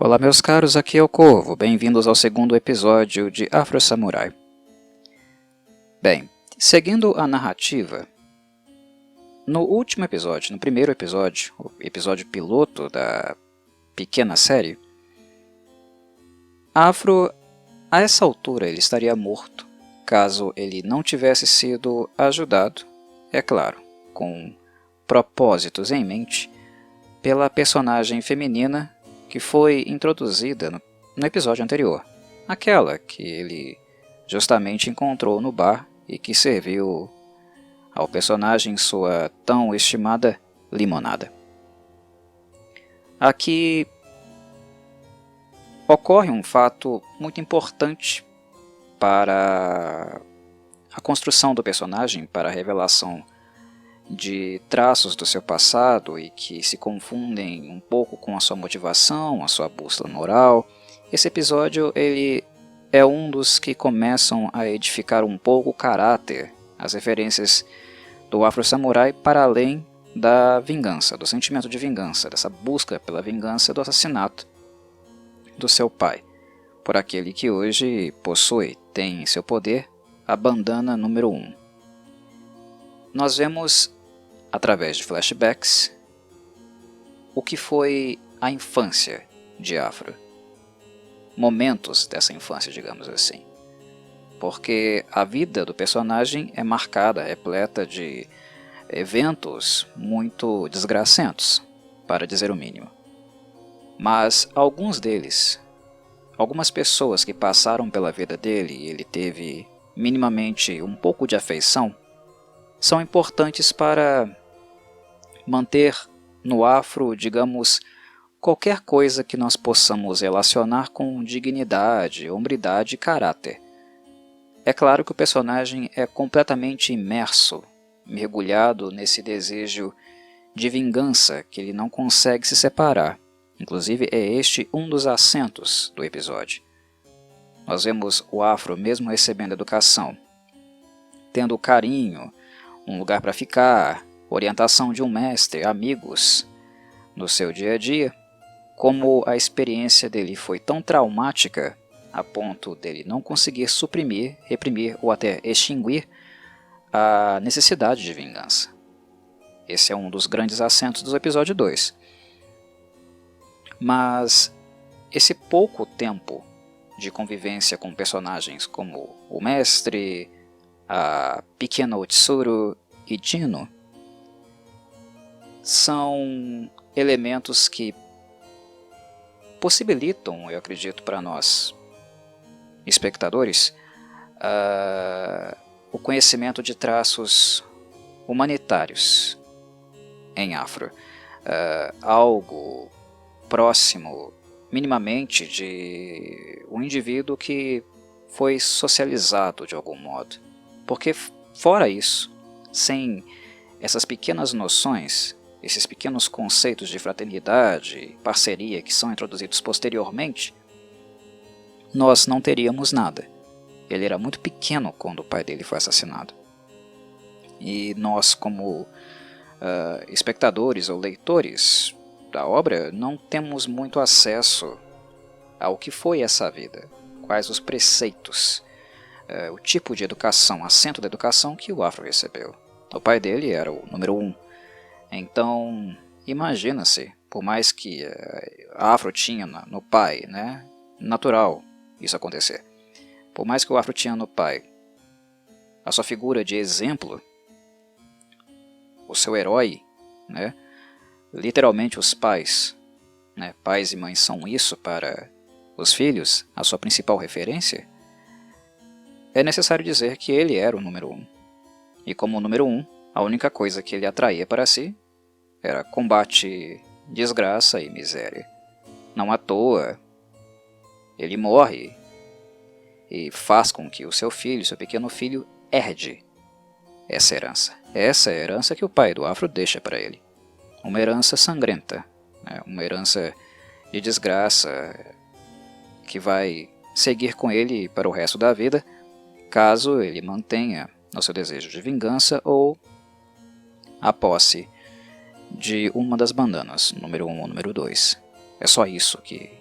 Olá meus caros, aqui é o Corvo, bem-vindos ao segundo episódio de Afro Samurai. Bem, seguindo a narrativa, no último episódio, no primeiro episódio, o episódio piloto da pequena série, Afro, a essa altura, ele estaria morto, caso ele não tivesse sido ajudado, é claro, com propósitos em mente, pela personagem feminina que foi introduzida no episódio anterior, aquela que ele justamente encontrou no bar e que serviu ao personagem sua tão estimada limonada. Aqui ocorre um fato muito importante para a construção do personagem, para a revelação de traços do seu passado e que se confundem um pouco com a sua motivação, a sua bússola moral. Esse episódio ele é um dos que começam a edificar um pouco o caráter, as referências do Afro Samurai para além da vingança, do sentimento de vingança, dessa busca pela vingança do assassinato do seu pai, por aquele que hoje tem em seu poder a bandana número 1. Nós vemos, através de flashbacks, o que foi a infância de Afro. Momentos dessa infância, digamos assim. Porque a vida do personagem é marcada, repleta de eventos muito desgracentos, para dizer o mínimo. Mas alguns deles, algumas pessoas que passaram pela vida dele e ele teve minimamente um pouco de afeição, são importantes para manter no Afro, digamos, qualquer coisa que nós possamos relacionar com dignidade, hombridade e caráter. É claro que o personagem é completamente imerso, mergulhado nesse desejo de vingança que ele não consegue se separar. Inclusive é este um dos acentos do episódio. Nós vemos o Afro, mesmo recebendo educação, tendo carinho, um lugar para ficar, orientação de um mestre, amigos no seu dia a dia, como a experiência dele foi tão traumática a ponto dele não conseguir suprimir, reprimir ou até extinguir a necessidade de vingança. Esse é um dos grandes acentos do episódio 2. Mas esse pouco tempo de convivência com personagens como o mestre, a pequena Otsuru e Dino são elementos que possibilitam, eu acredito, para nós, espectadores, o conhecimento de traços humanitários em Afro. Algo próximo, minimamente, de um indivíduo que foi socializado de algum modo. Porque, fora isso, sem essas pequenas noções, esses pequenos conceitos de fraternidade, parceria que são introduzidos posteriormente, nós não teríamos nada. Ele era muito pequeno quando o pai dele foi assassinado. E nós, como espectadores ou leitores da obra, não temos muito acesso ao que foi essa vida, quais os preceitos, o tipo de educação, acento da educação que o Afro recebeu. O pai dele era o número 1. Então, imagina-se, por mais que a Afro tinha no pai, né, natural isso acontecer, por mais que o Afro tinha no pai a sua figura de exemplo, o seu herói, né, literalmente os pais, né, pais e mães são isso para os filhos, a sua principal referência, é necessário dizer que ele era o número 1. E como o número 1, a única coisa que ele atraía para si era combate, desgraça e miséria. Não à toa, ele morre e faz com que o seu filho, seu pequeno filho, herde essa herança. Essa é a herança que o pai do Afro deixa para ele. Uma herança sangrenta, né? Uma herança de desgraça que vai seguir com ele para o resto da vida, caso ele mantenha o seu desejo de vingança ou a posse de uma das bandanas, número 1 ou número 2. É só isso que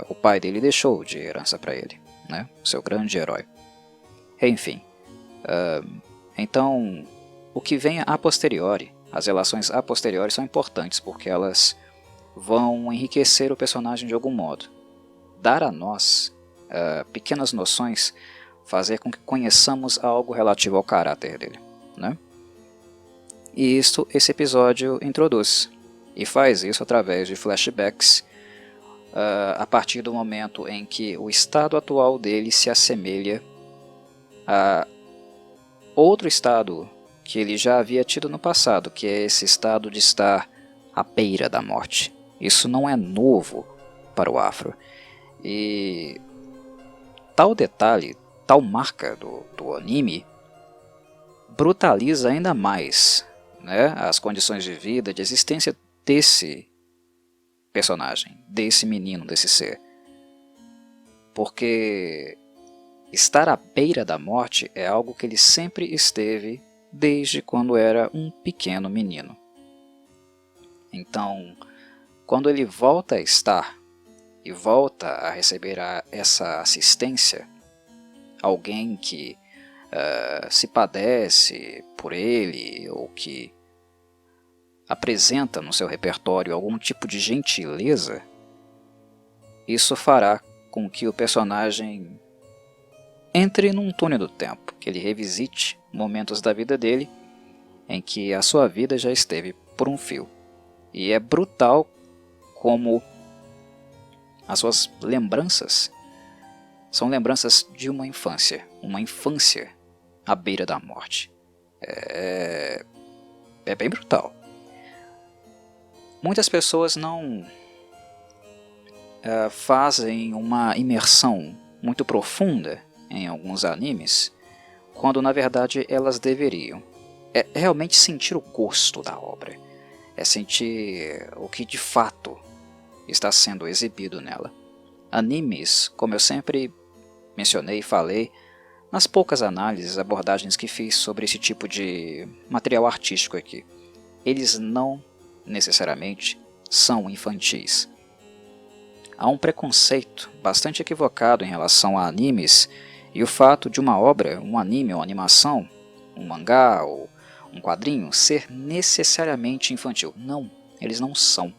o pai dele deixou de herança para ele, né? Seu grande herói. Enfim, então o que vem a posteriori, as relações a posteriori são importantes porque elas vão enriquecer o personagem de algum modo, dar a nós pequenas noções, fazer com que conheçamos algo relativo ao caráter dele, né? E isso esse episódio introduz, e faz isso através de flashbacks a partir do momento em que o estado atual dele se assemelha a outro estado que ele já havia tido no passado, que é esse estado de estar à beira da morte. Isso não é novo para o Afro. E tal detalhe, tal marca do anime, brutaliza ainda mais, né, as condições de vida, de existência desse personagem, desse menino, desse ser. Porque estar à beira da morte é algo que ele sempre esteve desde quando era um pequeno menino. Então, quando ele volta a estar e volta a receber essa assistência, alguém que se padece por ele ou que apresenta no seu repertório algum tipo de gentileza, isso fará com que o personagem entre num túnel do tempo, que ele revisite momentos da vida dele em que a sua vida já esteve por um fio. E é brutal como as suas lembranças são lembranças de uma infância à beira da morte. É bem brutal. Muitas pessoas não fazem uma imersão muito profunda em alguns animes, quando na verdade elas deveriam. É realmente sentir o gosto da obra, é sentir o que de fato está sendo exibido nela. Animes, como eu sempre mencionei e falei, nas poucas análises, abordagens que fiz sobre esse tipo de material artístico aqui, eles não necessariamente são infantis. Há um preconceito bastante equivocado em relação a animes e o fato de uma obra, um anime ou animação, um mangá ou um quadrinho ser necessariamente infantil. Não, eles não são.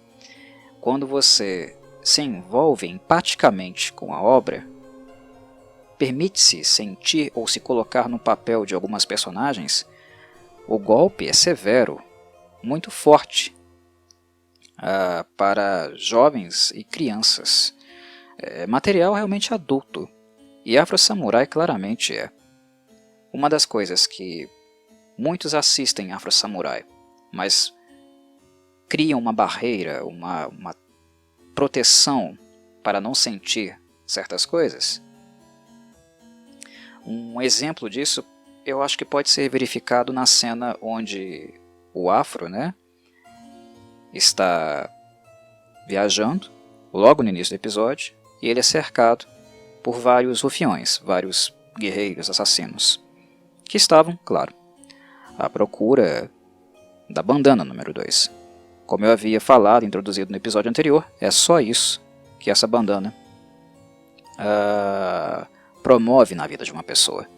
Quando você se envolve empaticamente com a obra, permite-se sentir ou se colocar no papel de algumas personagens, o golpe é severo, muito forte, para jovens e crianças. É material realmente adulto, e Afro Samurai claramente é. Uma das coisas que muitos assistem Afro Samurai, mas criam uma barreira, uma proteção para não sentir certas coisas. Um exemplo disso eu acho que pode ser verificado na cena onde o Afro, né, está viajando, logo no início do episódio, e ele é cercado por vários rufiões, vários guerreiros assassinos, que estavam, claro, à procura da bandana número 2. Como eu havia falado, introduzido no episódio anterior, é só isso que essa bandana promove na vida de uma pessoa.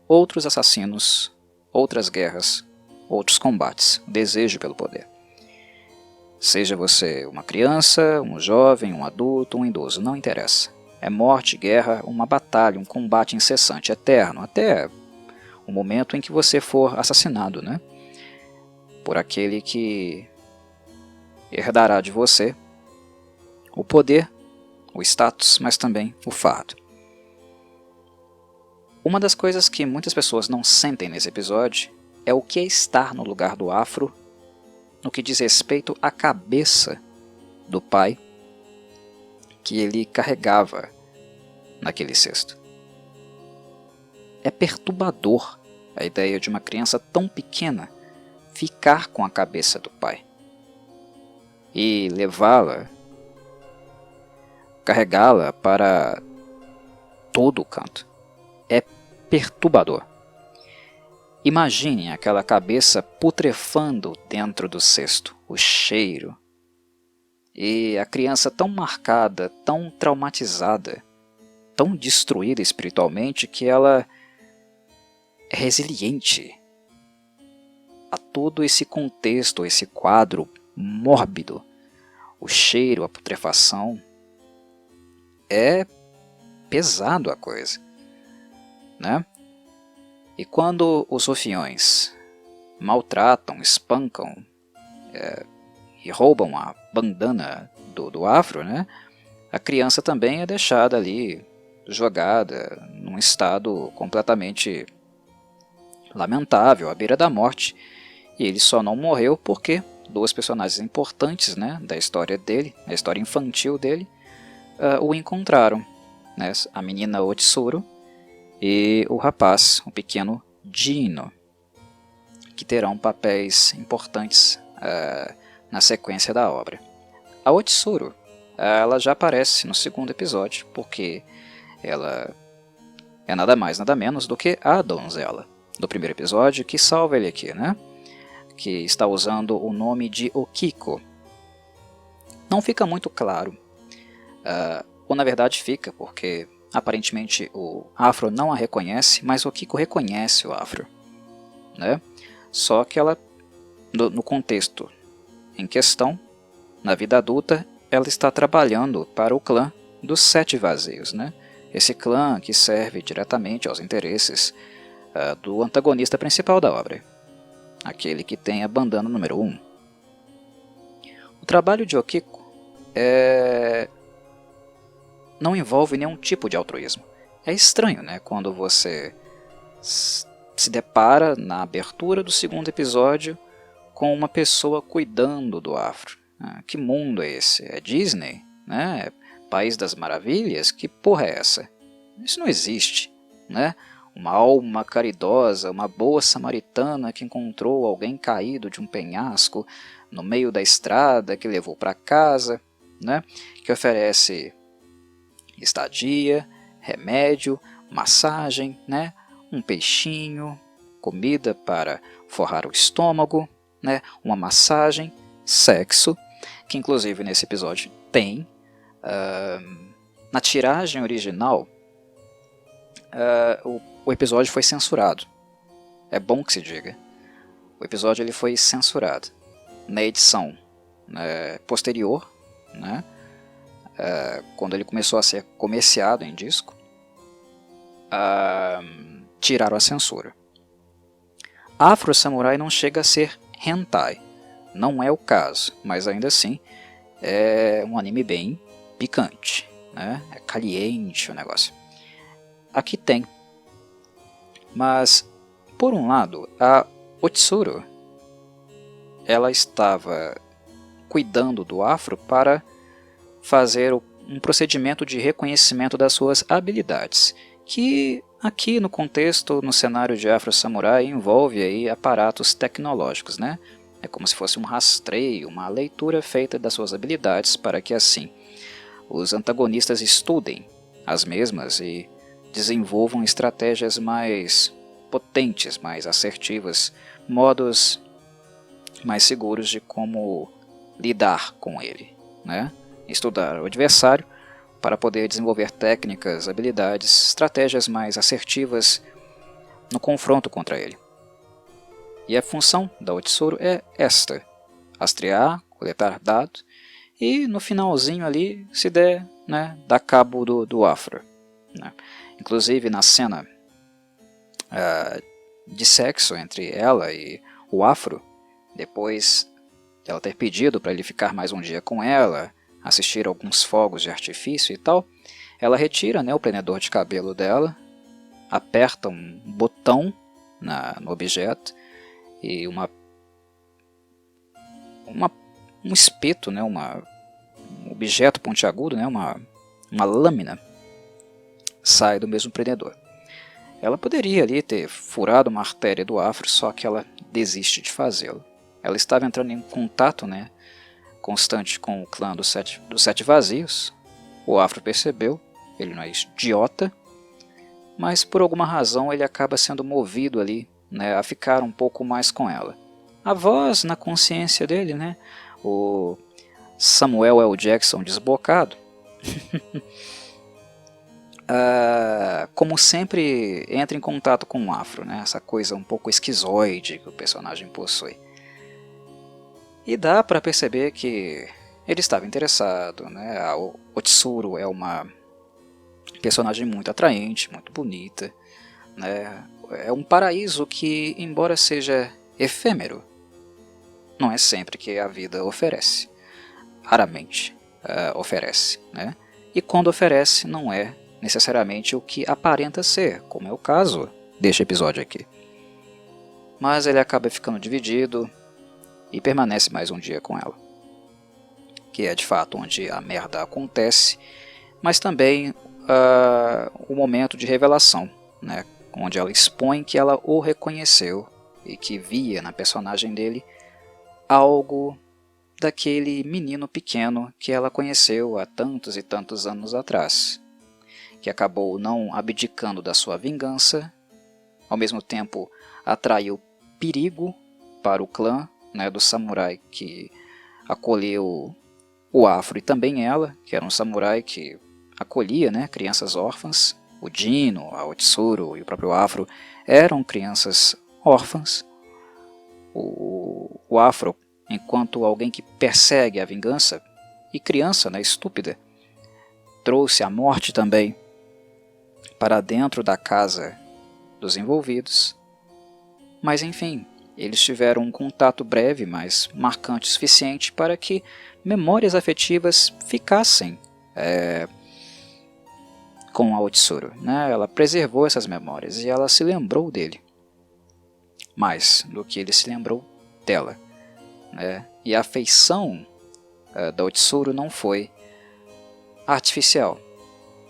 Outros assassinos, outras guerras, outros combates, desejo pelo poder. Seja você uma criança, um jovem, um adulto, um idoso, não interessa. É morte, guerra, uma batalha, um combate incessante, eterno, até o momento em que você for assassinado, né? Por aquele que herdará de você o poder, o status, mas também o fardo. Uma das coisas que muitas pessoas não sentem nesse episódio é o que é estar no lugar do Afro no que diz respeito à cabeça do pai que ele carregava naquele cesto. É perturbador a ideia de uma criança tão pequena ficar com a cabeça do pai e levá-la, carregá-la para todo o canto. É perturbador. Imagine aquela cabeça putrefando dentro do cesto, o cheiro, E a criança tão marcada, tão traumatizada, tão destruída espiritualmente que ela é resiliente a todo esse contexto, esse quadro mórbido. O cheiro, a putrefação, é pesado a coisa, né? E quando os rufiões maltratam, espancam e roubam a bandana do Afro, né? A criança também é deixada ali, jogada num estado completamente lamentável, à beira da morte. E ele só não morreu porque duas personagens importantes, né, da história dele, a história infantil dele, o encontraram, né, a menina Otsuru e o rapaz, o pequeno Dino, que terão papéis importantes na sequência da obra. A Otsuru, ela já aparece no segundo episódio, porque ela é nada mais nada menos do que a donzela do primeiro episódio, que salva ele aqui, né? Que está usando o nome de Okiko. Não fica muito claro, ou na verdade fica, porque aparentemente o Afro não a reconhece, mas Okiko reconhece o Afro, né? Só que ela, no contexto em questão, na vida adulta, ela está trabalhando para o clã dos Sete Vazios, né? Esse clã que serve diretamente aos interesses do antagonista principal da obra, aquele que tem a bandana número 1. O trabalho de Okiko não envolve nenhum tipo de altruísmo. É estranho, né, quando você se depara na abertura do segundo episódio com uma pessoa cuidando do Afro. Que mundo é esse? É Disney? Né? País das Maravilhas? Que porra é essa? Isso não existe, né? Uma alma caridosa, uma boa samaritana que encontrou alguém caído de um penhasco no meio da estrada, que levou para casa, né? Que oferece estadia, remédio, massagem, né? Um peixinho, comida para forrar o estômago, né? Uma massagem, sexo, que inclusive nesse episódio tem. Na tiragem original, o episódio foi censurado. É bom que se diga. O episódio ele foi censurado. Na edição posterior, né, quando ele começou a ser comerciado em disco, tiraram a censura. Afro Samurai não chega a ser hentai. Não é o caso, mas ainda assim é um anime bem picante, né? É caliente o negócio. Aqui tem. Mas, por um lado, a Otsuru, ela estava cuidando do Afro para fazer um procedimento de reconhecimento das suas habilidades, que aqui no contexto, no cenário de Afro Samurai, envolve aí aparatos tecnológicos, né? É como se fosse um rastreio, uma leitura feita das suas habilidades para que assim os antagonistas estudem as mesmas e desenvolvam estratégias mais potentes, mais assertivas, modos mais seguros de como lidar com ele, né? Estudar o adversário para poder desenvolver técnicas, habilidades, estratégias mais assertivas no confronto contra ele. E a função da Otsuru é esta: rastrear, coletar dados e no finalzinho ali, se der, né, dar cabo do Afro, né? Inclusive na cena de sexo entre ela e o Afro, depois dela ter pedido para ele ficar mais um dia com ela, assistir alguns fogos de artifício e tal, ela retira, né, o prendedor de cabelo dela, aperta um botão no objeto e um espeto, né, um objeto pontiagudo, né, uma lâmina, sai do mesmo prendedor. Ela poderia ali ter furado uma artéria do Afro, só que ela desiste de fazê-lo. Ela estava entrando em contato, né, constante com o clã dos Sete Vazios. O Afro percebeu, ele não é idiota, mas por alguma razão ele acaba sendo movido ali, né, a ficar um pouco mais com ela. A voz na consciência dele, né, o Samuel L. Jackson desbocado, como sempre, entra em contato com o Afro, né? Essa coisa um pouco esquizoide que o personagem possui. E dá para perceber que ele estava interessado, né? A Otsuru é uma personagem muito atraente, muito bonita, né? É um paraíso que, embora seja efêmero, não é sempre que a vida oferece. Raramente oferece, né? E quando oferece, não é necessariamente o que aparenta ser, como é o caso deste episódio aqui. Mas ele acaba ficando dividido e permanece mais um dia com ela, que é de fato onde a merda acontece, mas também o momento de revelação, né? Onde ela expõe que ela o reconheceu e que via na personagem dele algo daquele menino pequeno que ela conheceu há tantos e tantos anos atrás, que acabou não abdicando da sua vingança, ao mesmo tempo atraiu perigo para o clã, né, do samurai que acolheu o Afro e também ela, que era um samurai que acolhia, né, crianças órfãs. O Dino, a Otsuru e o próprio Afro eram crianças órfãs. O Afro, enquanto alguém que persegue a vingança, e criança, né, estúpida, trouxe a morte também para dentro da casa dos envolvidos. Mas enfim, eles tiveram um contato breve, mas marcante o suficiente para que memórias afetivas ficassem com a Otsuru, né? Ela preservou essas memórias e ela se lembrou dele, mais do que ele se lembrou dela, né? E a afeição da Otsuru não foi artificial,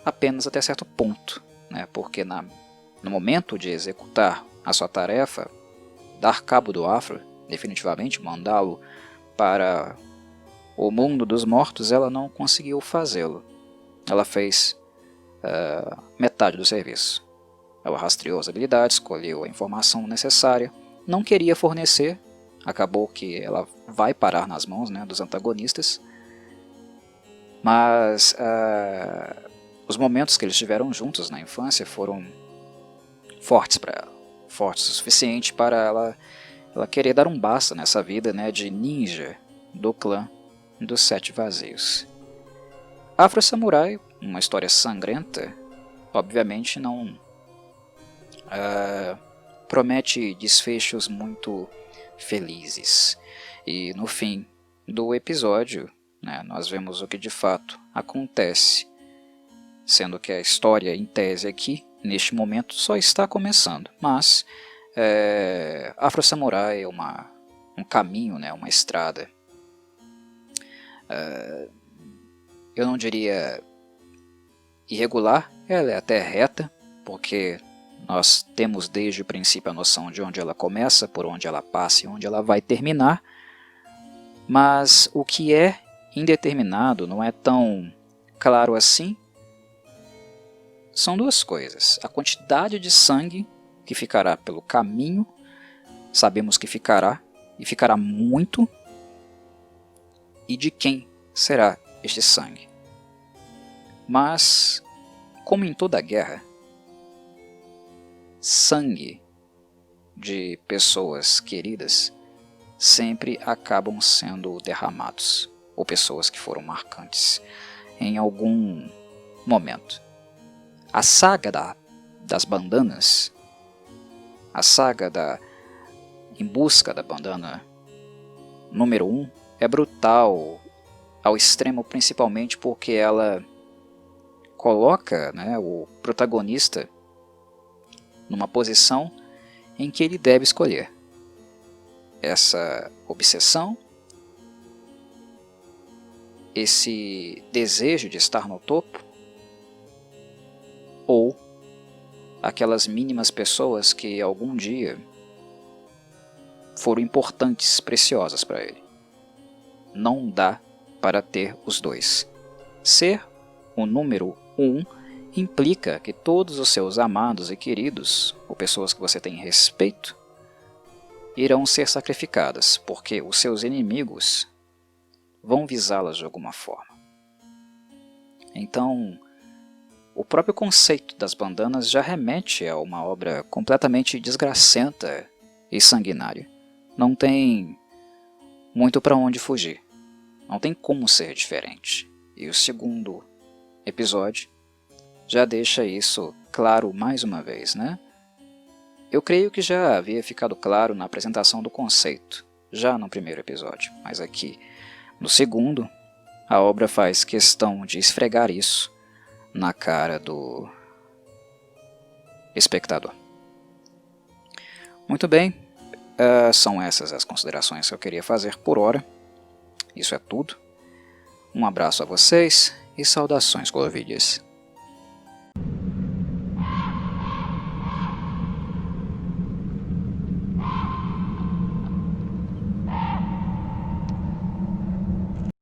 apenas até certo ponto, né? Porque no momento de executar a sua tarefa, dar cabo do Afro, definitivamente mandá-lo para o mundo dos mortos, ela não conseguiu fazê-lo. Ela fez metade do serviço. Ela rastreou as habilidades, escolheu a informação necessária, não queria fornecer, acabou que ela vai parar nas mãos, né, dos antagonistas, mas os momentos que eles tiveram juntos na infância foram fortes para ela, fortes o suficiente para ela querer dar um basta nessa vida, né, de ninja do clã dos Sete Vazios. Afro Samurai, uma história sangrenta, obviamente não promete desfechos muito felizes. E no fim do episódio, né, nós vemos o que de fato acontece, sendo que a história em tese aqui, neste momento, só está começando. Mas Afro Samurai é um caminho, né, uma estrada. Eu não diria irregular, ela é até reta, porque nós temos desde o princípio a noção de onde ela começa, por onde ela passa e onde ela vai terminar, mas o que é indeterminado não é tão claro assim. São duas coisas: a quantidade de sangue que ficará pelo caminho, sabemos que ficará, e ficará muito, e de quem será este sangue. Mas, como em toda guerra, sangue de pessoas queridas sempre acabam sendo derramados, ou pessoas que foram marcantes em algum momento. A saga das bandanas, a saga em busca da bandana número 1 é brutal ao extremo, principalmente porque ela coloca, né, o protagonista numa posição em que ele deve escolher essa obsessão, esse desejo de estar no topo, ou aquelas mínimas pessoas que algum dia foram importantes, preciosas para ele. Não dá para ter os dois. Ser o número 1 implica que todos os seus amados e queridos, ou pessoas que você tem respeito, irão ser sacrificadas, porque os seus inimigos vão visá-las de alguma forma. Então, o próprio conceito das bandanas já remete a uma obra completamente desgracenta e sanguinária. Não tem muito para onde fugir. Não tem como ser diferente. E o segundo episódio já deixa isso claro mais uma vez, né? Eu creio que já havia ficado claro na apresentação do conceito, já no primeiro episódio, mas aqui, no segundo, a obra faz questão de esfregar isso na cara do espectador. Muito bem, são essas as considerações que eu queria fazer por hora. Isso é tudo. Um abraço a vocês e saudações Clovidias.